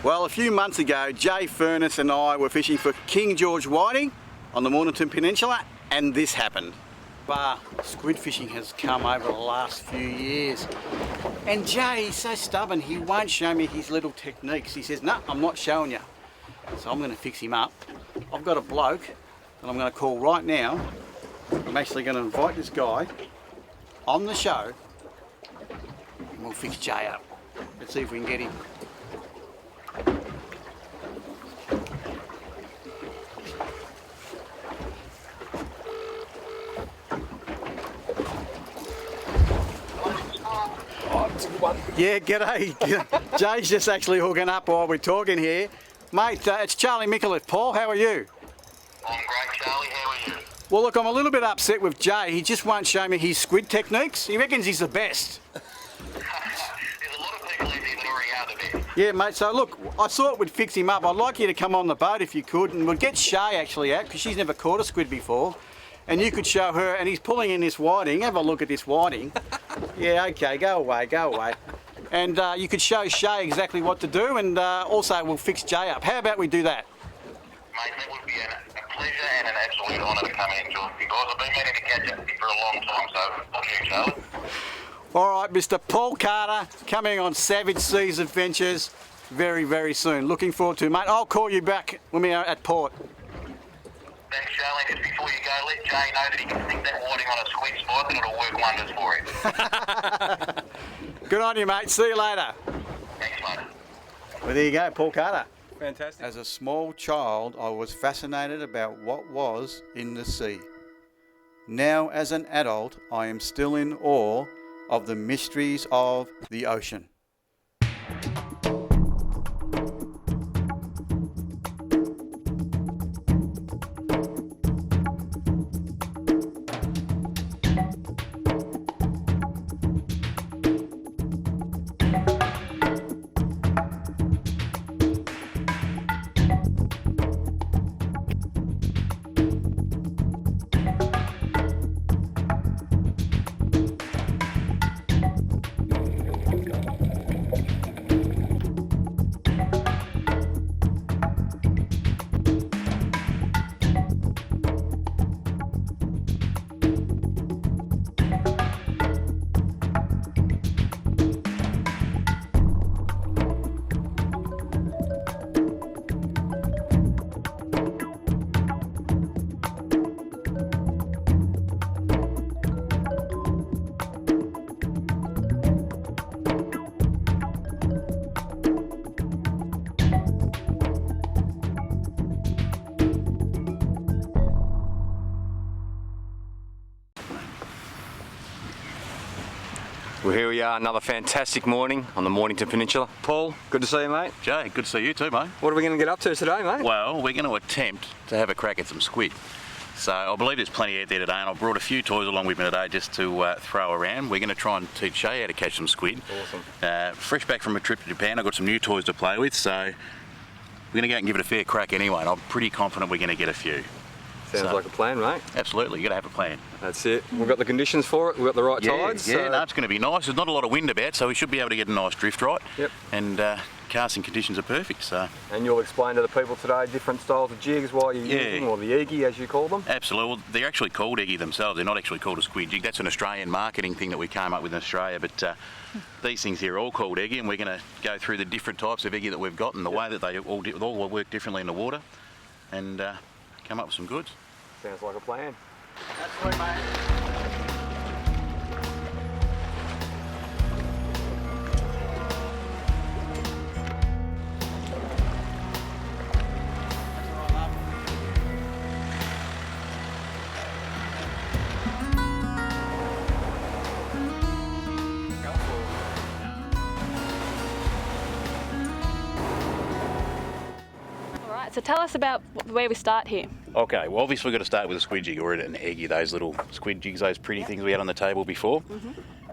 Well, a few months ago, Jay Furness and I were fishing for King George whiting on the Mornington Peninsula, and this happened. Squid fishing has come over the last few years. And Jay, he's so stubborn, he won't show me his little techniques. He says, no, I'm not showing you. So I'm going to fix him up. I've got a bloke that I'm going to call right now. I'm actually going to invite this guy on the show, and we'll fix Jay up. Let's see if we can get him. Yeah, g'day. Jay's just actually hooking up while we're talking here. Mate, it's Charlie Mickleth. Paul, how are you? I'm great, Charlie. How are you? Well, look, I'm a little bit upset with Jay. He just won't show me his squid techniques. He reckons he's the best. There's a lot of people out there that already are the best. Yeah, mate, so look, I thought we'd fix him up. I'd like you to come on the boat if you could, and we'd get Shae actually out, because she's never caught a squid before. And you could show her, and he's pulling in this whiting. Have a look at this whiting. Yeah, okay, go away, go away. And you could show Shae exactly what to do, and also we'll fix Jay up. How about we do that? Mate, that would be a pleasure and an absolute honour to come in and join you guys. I've been meaning to catch up with you for a long time, so thank you, Charlie. All right, Mr. Paul Carter, coming on Savage Seas Adventures very, very soon. Looking forward to it, mate. I'll call you back when we are at port. Thanks, Charlie. Just before you go, let Jay know that he can stick that whiting on a squid spike and it'll work wonders for him. Good on you, mate. See you later. Thanks, mate. Well, there you go, Paul Carter. Fantastic. As a small child, I was fascinated about what was in the sea. Now, as an adult, I am still in awe of the mysteries of the ocean. Well, here we are, another fantastic morning on the Mornington Peninsula. Paul, good to see you, mate. Jay, good to see you too, mate. What are we going to get up to today, mate? Well, we're going to attempt to have a crack at some squid. So I believe there's plenty out there today, and I've brought a few toys along with me today just to throw around. We're going to try and teach Shae how to catch some squid. Awesome. Fresh back from a trip to Japan, I've got some new toys to play with, so we're going to go out and give it a fair crack anyway, and I'm pretty confident we're going to get a few. Sounds like a plan, mate. Absolutely, you got to have a plan. That's it. We've got the conditions for it. We've got the right tides. Yeah, so... no, it's going to be nice. There's not a lot of wind about, so we should be able to get a nice drift right. Yep. And casting conditions are perfect, so. And you'll explain to the people today different styles of jigs while you're using, or the eggie as you call them? Absolutely. Well, they're actually called eggie themselves. They're not actually called a squid jig. That's an Australian marketing thing that we came up with in Australia, but these things here are all called eggie, and we're going to go through the different types of eggie that we've got and the way that they all work differently in the water, and come up with some goods. Sounds like a plan. Absolutely, mate. So tell us about where we start here. Okay, well obviously we've got to start with a squid jig or an eggie, those little squid jigs, those pretty things we had on the table before.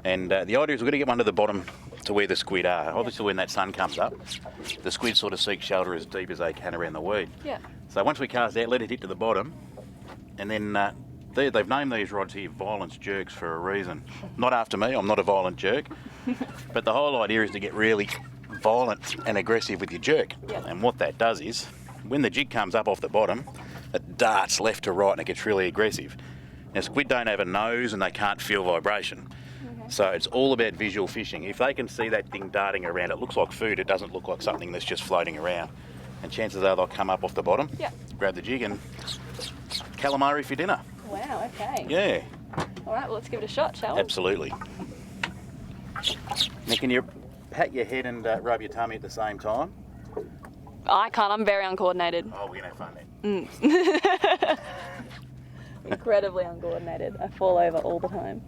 And the idea is we're going to get one to the bottom to where the squid are. Obviously when that sun comes up, the squid sort of seek shelter as deep as they can around the weed. Yeah. So once we cast out, let it hit to the bottom, and then they've named these rods here violence jerks for a reason. Not after me, I'm not a violent jerk. But the whole idea is to get really violent and aggressive with your jerk. Yep. And what that does is, when the jig comes up off the bottom, it darts left to right and it gets really aggressive. Now squid don't have a nose and they can't feel vibration. So it's all about visual fishing. If they can see that thing darting around, it looks like food, it doesn't look like something that's just floating around. And chances are they'll come up off the bottom, grab the jig and calamari for dinner. Wow, okay. Yeah, All right, well, let's give it a shot, shall we? absolutely. Now can you pat your head and rub your tummy at the same time? I can't, I'm very uncoordinated. Oh, we're going to have fun then. Incredibly uncoordinated. I fall over all the time.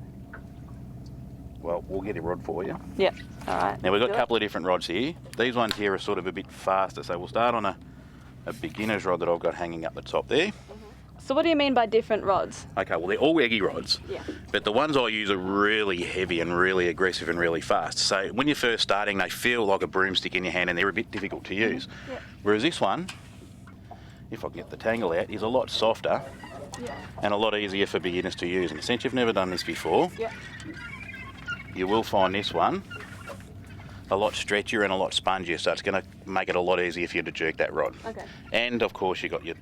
Well, we'll get a rod for you. Yep, all right. Now we've got Do a it. couple of different rods here. These ones here are sort of a bit faster, so we'll start on a beginner's rod that I've got hanging up the top there. So what do you mean by different rods? Okay, well they're all eggy rods, Yeah. but the ones I use are really heavy and really aggressive and really fast. So when you're first starting, they feel like a broomstick in your hand and they're a bit difficult to use. Yeah. Whereas this one, if I can get the tangle out, is a lot softer Yeah. and a lot easier for beginners to use. And since you've never done this before, Yeah. you will find this one a lot stretchier and a lot spongier, so it's going to make it a lot easier for you to jerk that rod. Okay. And of course you got your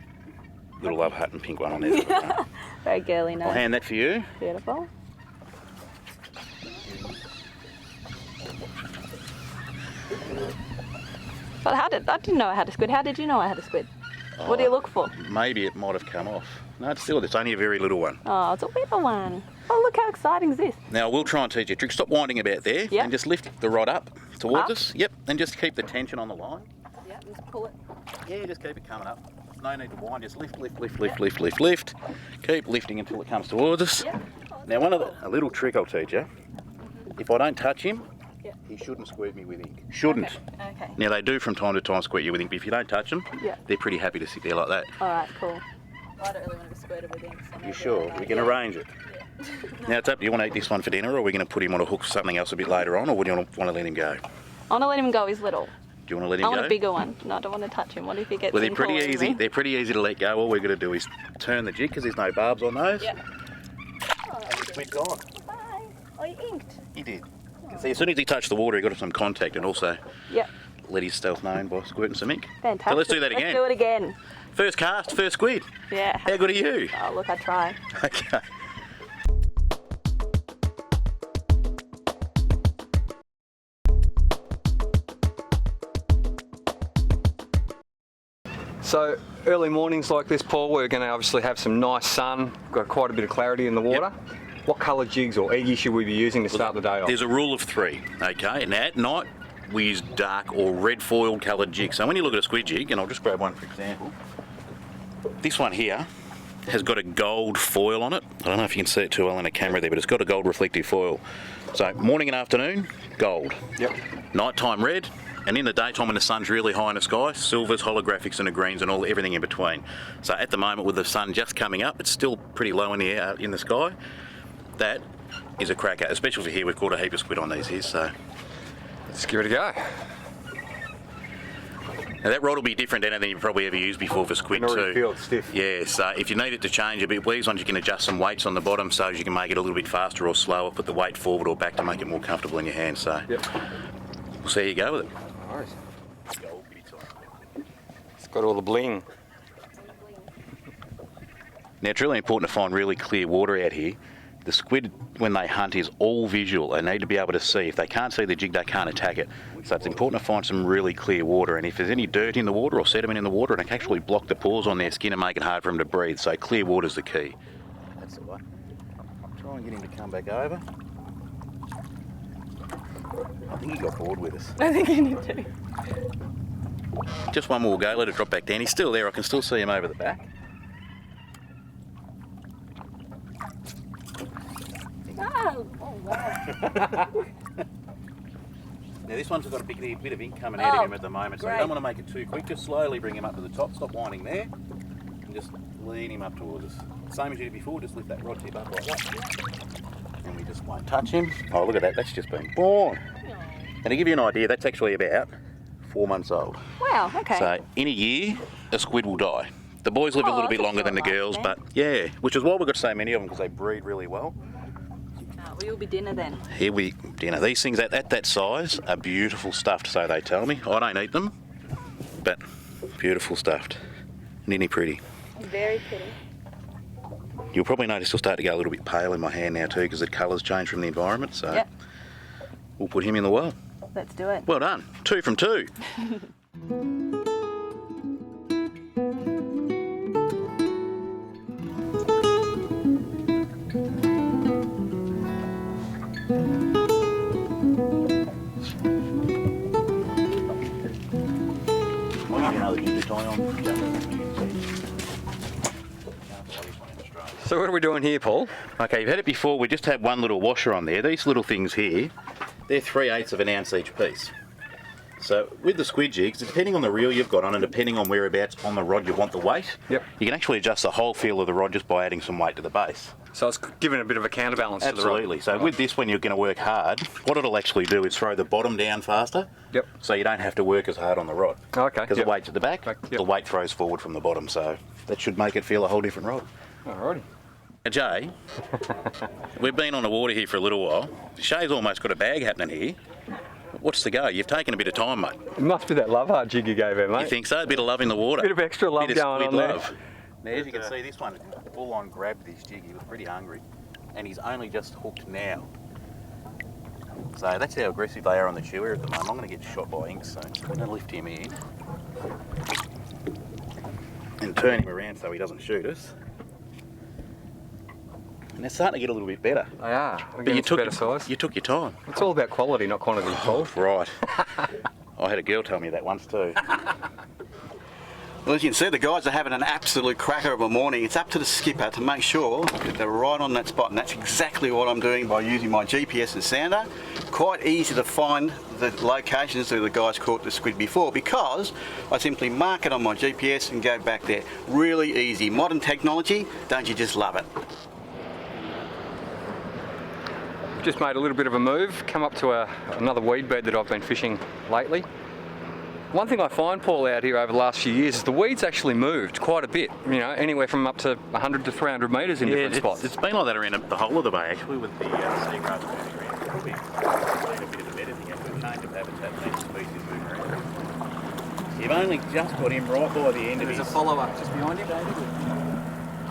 little love hut and pink one on there. Very girly I'll nose. hand that for you. Beautiful. But I didn't know I had a squid. How did you know I had a squid? What do you look for? Maybe it might have come off. No, it's only a very little one. Oh, it's a little one. Oh, look how exciting is this? Now, we'll try and teach you a trick. Stop winding about there Yep. and just lift the rod up towards Up? us. Yep, and just keep the tension on the line. Yeah, just pull it. Yeah, just keep it coming up. No need to wind, just lift, lift, lift, lift, lift, lift, lift. Keep lifting until it comes towards us. Yeah. Now, a little trick I'll teach you. If I don't touch him, Yeah. he shouldn't squirt me with ink. Shouldn't. Okay. Now, they do from time to time squirt you with ink, but if you don't touch them, Yeah. they're pretty happy to sit there like that. All right, cool. I don't really want to be squirted with ink. So You maybe sure? I We can won't. arrange it. Now, it's up to you. Want to eat this one for dinner, or are we going to put him on a hook for something else a bit later on, or would you want to let him go? I want to let him go. He's little. Do you want to let him I go? want a bigger one. No, I don't want to touch him. What if he gets Well, they're ink pretty all over easy. me? They're pretty easy to let go. All we're going to do is turn the jig because there's no barbs on those. Yeah. Oh, We're gone. bye. Oh, you inked. He did. See, as soon as he touched the water, he got some contact and also Yep. let his stealth known by squirting some ink. Fantastic. So let's do that again. Let's do it again. First cast, first squid. Yeah. How good are you? Oh, look, I try. Okay. So early mornings like this, Paul, we're going to obviously have some nice sun, got quite a bit of clarity in the water. What colour jigs or eggies should we be using to start the day off? There's a rule of three, okay? And at night, we use dark or red foil coloured jigs. So when you look at a squid jig, and I'll just grab one for example, this one here has got a gold foil on it. I don't know if you can see it too well in the camera there, but it's got a gold reflective foil. So morning and afternoon, gold. Yep. Nighttime red, and in the daytime when the sun's really high in the sky, silvers, holographics and the greens and everything in between. So at the moment with the sun just coming up, it's still pretty low in the air, in the sky. That is a cracker, especially for here. We've caught a heap of squid on these here, so. Let's give it a go. Now that rod will be different than anything you've probably ever used before for squid I can already too. feel it stiff. Yeah, so if you need it to change a bit, these ones you can adjust some weights on the bottom so you can make it a little bit faster or slower, put the weight forward or back to make it more comfortable in your hand. So Yep. we'll see how you go with it. No worries. It's got all the bling. Now it's really important to find really clear water out here. The squid, when they hunt, is all visual. They need to be able to see. If they can't see the jig, they can't attack it. So it's important to find some really clear water. And if there's any dirt in the water or sediment in the water, it can actually block the pores on their skin and make it hard for them to breathe. So clear water's the key. That's the one. Try and get him to come back over. I think he got bored with us. I think you need to. Just one more go, let it drop back down. He's still there, I can still see him over the back. Oh, wow. Now this one's got a bit of ink coming out of him at the moment, so you great. don't want to make it too quick. Just slowly bring him up to the top, stop winding there, and just lean him up towards us. Same as you did before, just lift that rod tip up like that. And we just won't touch him. Oh, look at that, that's just been born. And to give you an idea, that's actually about 4 months old. Wow, okay. So in a year, a squid will die. The boys live a little that's bit a longer than the short girls, lifespan. but yeah, which is why we've got so many of them, because they breed really well. Well, you'll be dinner then. Here we dinner. These things at that size are beautiful stuffed, so they tell me. I don't eat them, but beautiful stuffed. Ninny pretty. Very pretty. You'll probably notice it'll start to go a little bit pale in my hand now too because the colour's changed from the environment, so Yep. we'll put him in the well. Let's do it. Well done. 2 from 2. So what are we doing here, Paul? Okay, you've had it before. We just had one little washer on there. These little things here, they're 3/8 of an ounce each piece. So with the squid jigs, depending on the reel you've got on and depending on whereabouts on the rod you want the weight, Yep. you can actually adjust the whole feel of the rod just by adding some weight to the base. So it's giving a bit of a counterbalance to the rod. Absolutely. So with this, when you're going to work hard, what it'll actually do is throw the bottom down faster. Yep. So you don't have to work as hard on the rod. Okay. Because Yep. the weight's at the back, Yep. the weight throws forward from the bottom. So that should make it feel a whole different rod. Alrighty. Now, Jay, we've been on the water here for a little while. Shae's almost got a bag happening here. What's the go? You've taken a bit of time, mate. It must be that love heart jig you gave her, mate. You think so? A bit of love in the water. Bit of extra love Bit of going squid on there. love. Now, as you can see, this one full on grabbed this jig. He was pretty hungry. And he's only just hooked now. So that's how aggressive they are on the chewer at the moment. I'm going to get shot by ink soon. So I'm going to lift him in and turn him around so he doesn't shoot us. And they're starting to get a little bit better. They are. But you took better size. You took your time. It's all about quality, not quantity, Paul. Right. I had a girl tell me that once too. Well, as you can see, the guys are having an absolute cracker of a morning. It's up to the skipper to make sure that they're right on that spot, and that's exactly what I'm doing by using my GPS and sounder. Quite easy to find the locations where the guys caught the squid before because I simply mark it on my GPS and go back there. Really easy. Modern technology, don't you just love it? Just made a little bit of a move, come up to another weed bed that I've been fishing lately. One thing I find, Paul, out here over the last few years is the weeds actually moved quite a bit, you know, anywhere from up to 100 to 300 metres in different spots. It's been like that around the whole of the bay actually with the seagrass moving around. It's been a bit of a better thing after a change of habitat and these species moving around. You've only just got him right by the end of his... follow-up just behind you, David.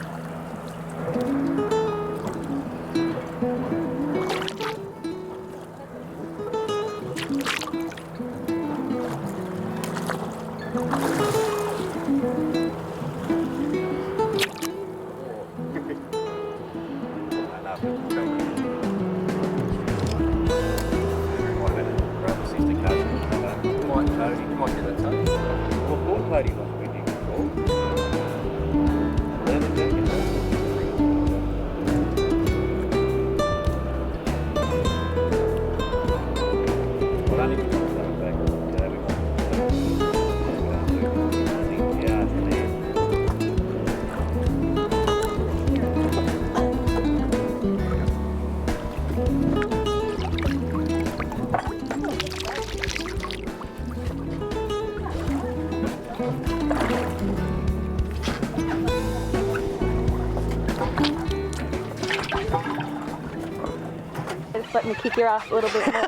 Just let me kick your ass a little bit more.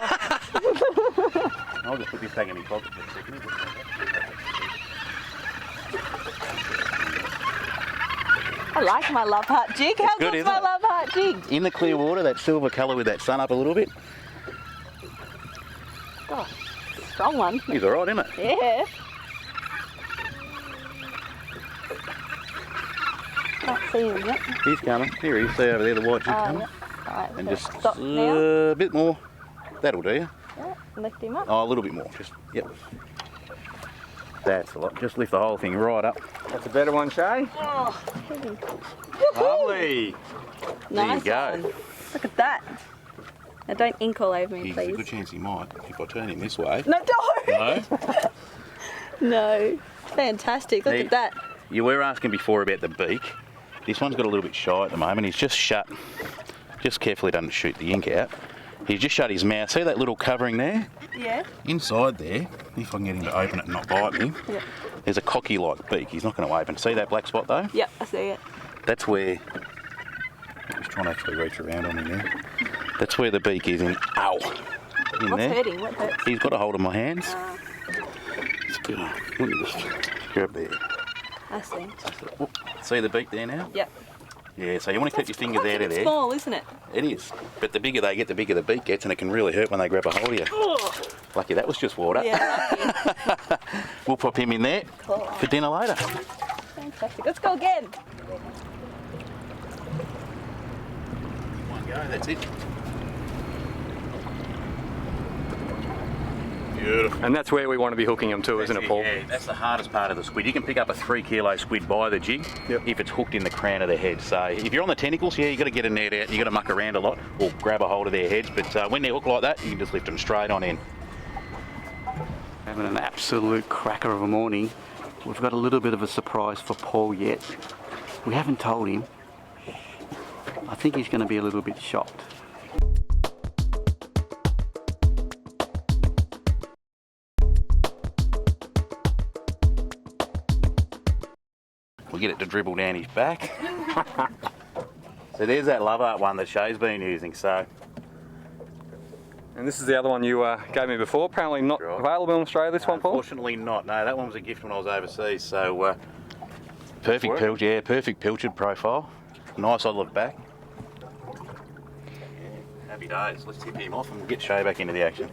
I'll just put this back in my pocket for a second. I like my love heart jig. How good, good's isn't my it? love heart jig? In the clear water, that silver colour with that sun up a little bit. Gosh, strong one. He's alright, isn't it? Yeah. Can't see him yet. He's coming. Here he is. See over there, the white jig Oh, coming. yeah. Alright, And we'll just stop now. a bit more. That'll do you. Yeah, lift him up. Oh, a little bit more. Just, yep. That's a lot. Just lift the whole thing right up. That's a better one, Shae. Oh, heavy. Lovely. There you Nice go. one. Look at that. Now don't ink all over me, There's a please. good chance he might if I turn him this way. No, don't! No? No. Fantastic. Look Hey. at that. You were asking before about the beak. This one's got a little bit shy at the moment. He's just shut. Just carefully doesn't shoot the ink out. He's just shut his mouth. See that little covering there? Yeah. Inside there, if I can get him to open it and not bite me, Yeah. there's a cocky-like beak. He's not going to open. See that black spot though? Yep, I see it. That's where... I'm just trying to actually reach around on him there. That's where the beak is in. Ow! In What's there. hurting? What hurts? He's got a hold of my hands. Let's go. Let me just grab there. I see. Oh, see the beak there now? Yep. Yeah, so you want to keep your fingers out of there. Small, isn't it? It is. But the bigger they get, the bigger the beak gets, and it can really hurt when they grab a hold of you. Oh. Lucky that was just water. Yeah. We'll pop him in there Cool. for dinner later. Fantastic. Let's go again. One go, that's it. Beautiful. And that's where we want to be hooking them to, isn't it, Paul? Yeah, that's the hardest part of the squid. You can pick up a 3 kilo squid by the jig if it's hooked in the crown of the head. So if you're on the tentacles, yeah, you got to get a net out. You got to muck around a lot or grab a hold of their heads. But when they're hooked like that, you can just lift them straight on in. Having an absolute cracker of a morning. We've got a little bit of a surprise for Paul yet. We haven't told him. I think he's going to be a little bit shocked. We'll get it to dribble down his back. So there's that love art one that Shae's been using. So And this is the other one you gave me before. Apparently not Right. available in Australia, this one, Paul? Unfortunately not. No, that one was a gift when I was overseas. So perfect pilch, yeah, perfect pilchard profile. Nice olive back. Yeah, happy days. Let's tip him off and we'll get Shae back into the action.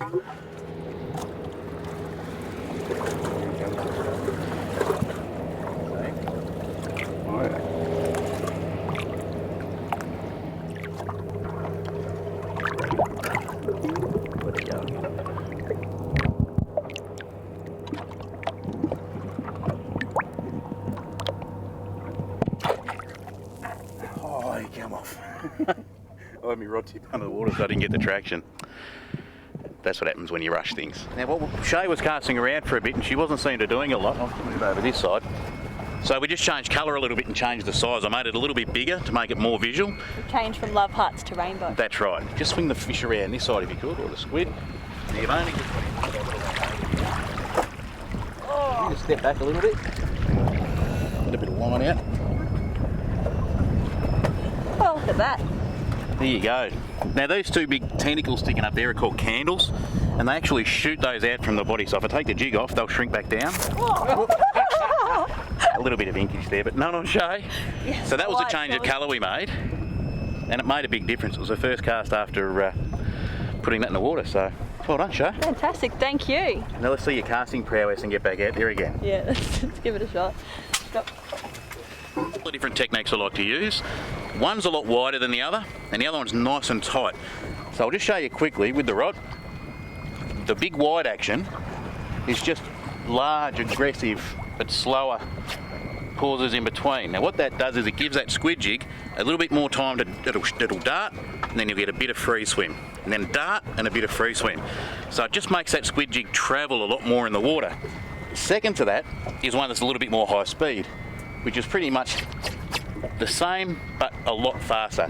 Oh, he came off. I had my rod tip under the water so I didn't get the traction. That's what happens when you rush things. Now, Shae was casting around for a bit and she wasn't seen to doing a lot. I'll move over this side. So we just changed colour a little bit and changed the size. I made it a little bit bigger to make it more visual. Change from love hearts to rainbow. That's right. Just swing the fish around this side if you could, or the squid. And you've only just... Oh. You just step back a little bit. Get a bit of line out. Oh, look at that. There you go. Now these two big tentacles sticking up there are called candles, and they actually shoot those out from the body. So if I take the jig off, they'll shrink back down. A little bit of inkage there, but none on Shae. Yes, So that was a change of colour we made, and it made a big difference. It was the first cast after putting that in the water, so well done, Shae. Fantastic, thank you. Now let's see your casting prowess and get back out there again. Yeah, let's give it a shot. Stop. A couple of different techniques I like to use. One's a lot wider than the other, and the other one's nice and tight. So I'll just show you quickly with the rod. The big wide action is just large, aggressive, but slower pauses in between. Now what that does is it gives that squid jig a little bit more time to, it'll dart, and then you'll get a bit of free swim, and then dart and a bit of free swim. So it just makes that squid jig travel a lot more in the water. Second to that is one that's a little bit more high speed, which is pretty much the same but a lot faster.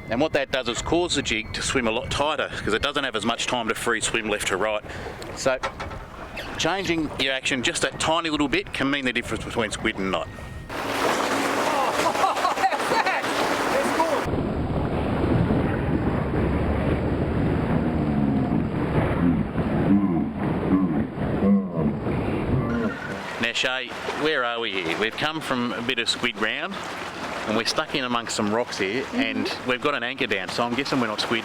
And what that does is cause the jig to swim a lot tighter because it doesn't have as much time to free swim left to right. So changing your action just that tiny little bit can mean the difference between squid and not. Now Shae, where are we here? We've come from a bit of squid ground and we're stuck in amongst some rocks here and we've got an anchor down, so I'm guessing we're not squidding.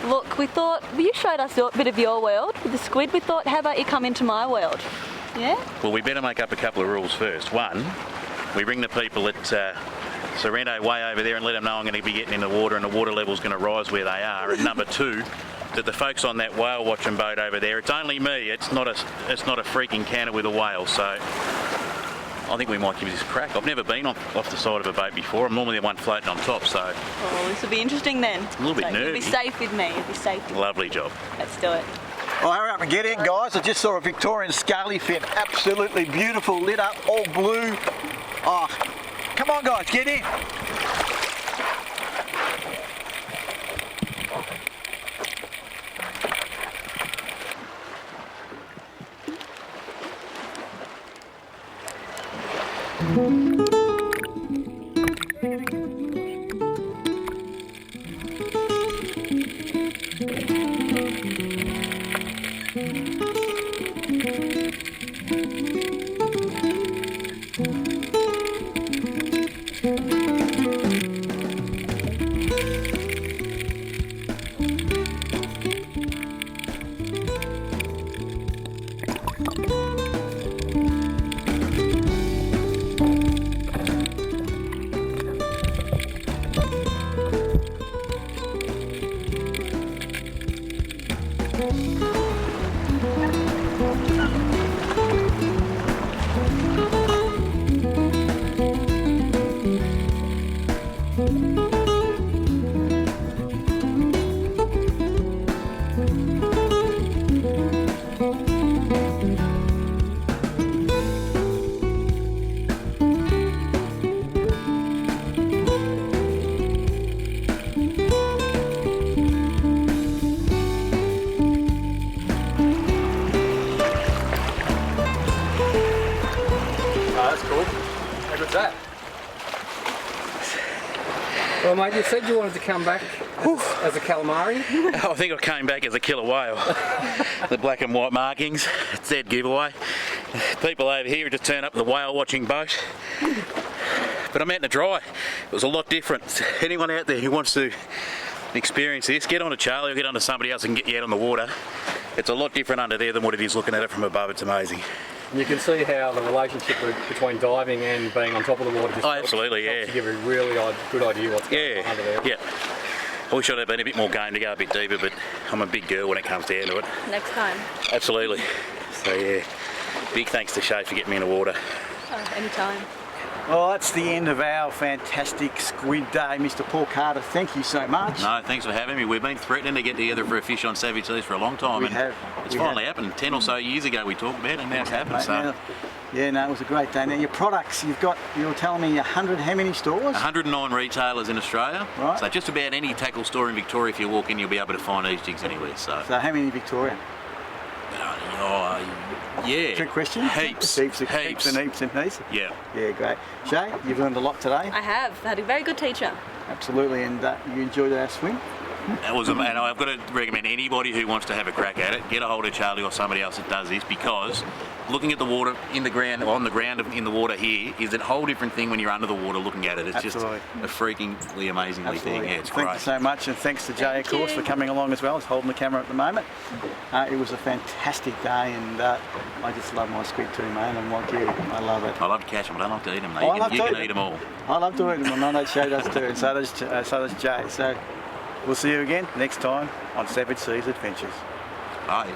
Look, we thought, well, you showed us a bit of your world with the squid. We thought, how about you come into my world? Yeah? Well, we better make up a couple of rules first. One, we bring the people at Sorrento way over there and let them know I'm going to be getting in the water and the water level's going to rise where they are. And number two, that the folks on that whale watching boat over there, it's only me, it's not a freak encounter with a whale, so I think we might give this a crack. I've never been off the side of a boat before. I'm normally the one floating on top, so... Oh, this will be interesting then. A little bit So nervy. You'll be safe with me, you'll be safe with me. Lovely job. Let's do it. Well, hurry up and get in, guys. I just saw a Victorian scaly fin. Absolutely beautiful, lit up, all blue. Oh, come on, guys, get in. that's cool. How good's that? Well, mate, you said you wanted to come back as a calamari. I think I came back as a killer whale. The black and white markings, it's dead giveaway. People over here just turn up the whale watching boat. But I'm out in the dry. It was a lot different. Anyone out there who wants to experience this, get on to Charlie or get on to somebody else and get you out on the water. It's a lot different under there than what it is looking at it from above. It's amazing. You can see how the relationship between diving and being on top of the water just absolutely, helps to give a really good idea what's going on under there. Yeah. I wish I'd have been a bit more game to go a bit deeper, but I'm a big girl when it comes down to it. Next time. Absolutely. So yeah, big thanks to Shae for getting me in the water. Oh, anytime. Well, that's the end of our fantastic squid day. Mr. Paul Carter, thank you so much. No, thanks for having me. We've been threatening to get together for a fish on Savage Seas for a long time. It's finally happened. 10 or so years ago we talked about it and now it's happened. So. Yeah, no, it was a great day. Now your products, you were telling me 100, how many stores? 109 retailers in Australia. Right. So just about any tackle store in Victoria, if you walk in, you'll be able to find these jigs anywhere. So how many in Victoria? Yeah. Trick question? Heaps. Heaps and heaps. Yeah. Yeah, great. Shae, you've learned a lot today. I have. I had a very good teacher. Absolutely, and you enjoyed our swim? That was, and I've got to recommend anybody who wants to have a crack at it, get a hold of Charlie or somebody else that does this, because looking at the water in the ground, on the ground in the water here, is a whole different thing when you're under the water looking at it. It's Absolutely. just a freakingly amazingly thing. Yeah, it's Thank great. you so much, and thanks to Jay, of course, for coming along as well. He's holding the camera at the moment. It was a fantastic day, and I just love my squid too, mate. I'm like you, I love it. I love to catch them, but I don't like to eat them. You can eat them all. I love to eat them, and I know Shae does too, and so does Jay. So we'll see you again next time on Savage Seas Adventures. Bye.